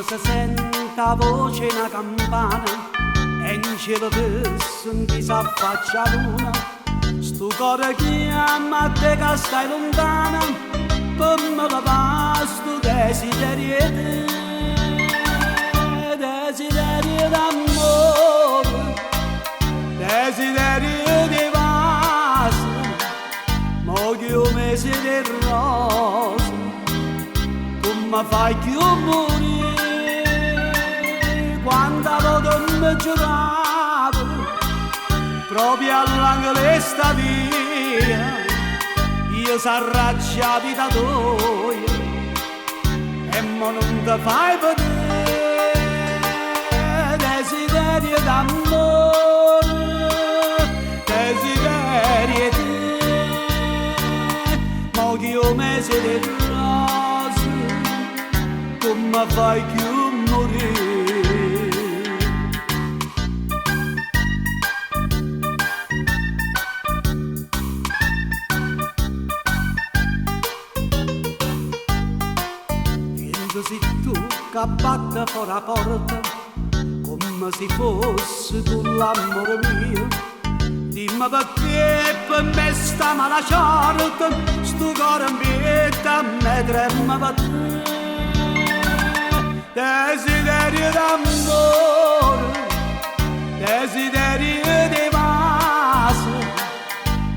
si senta voce una campana e in cielo ti si affaccia luna, sto cuore chiama a te che stai lontana, come la va sto desiderio di te, desiderio d'amore, desiderio di pace, mo che un mese di rosa, come fai più morire, quando voto mi giuravo, proprio all'angolo sta via, io s'arraccia vita tua, e mo non ti fai vedere, desiderio d'amore, desiderio di te, mo che io mese di rosa, come fai più morire. Se tu che batte fuori la porta, come se fosse tu l'amore mio, dimmi perché per me sta mala sorte, sto cuore in vita me trema per te. Desiderio d'amore, desiderio di pace,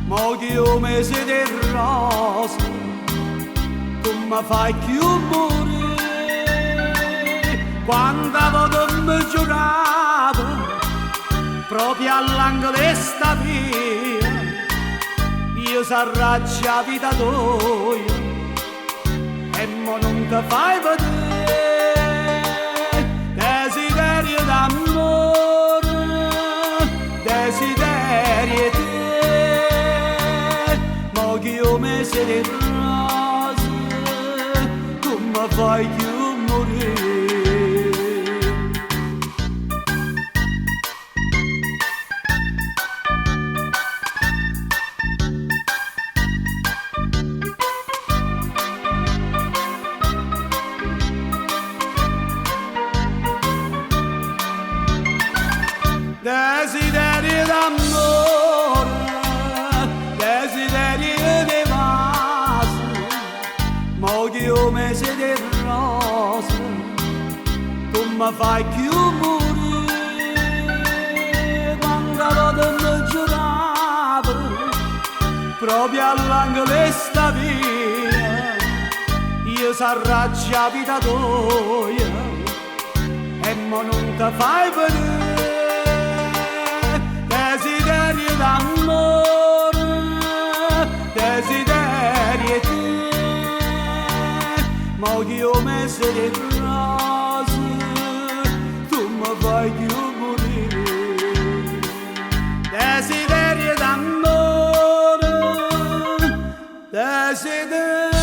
mo che io mese di rosa, come fai più morire, quando voto mi giuravo, proprio all'angolo sta via, io s'arraccia vita tua, e mo non ti fai vedere, desiderio d'amore, desiderio di te, mo che io mese di rosa, come fai più morire. Desiderio d'amore, desiderio di pace, mo che io mese di rosa, come fai più morire, quando voto mi giuravo, proprio all'angolo sta via, io s'arraccia vita tua, e mo non ti fai vedere, desiderio d'amore, desiderio di te, mo che io mese di rosa, tu mi fai più morire, desiderio d'amore, desiderio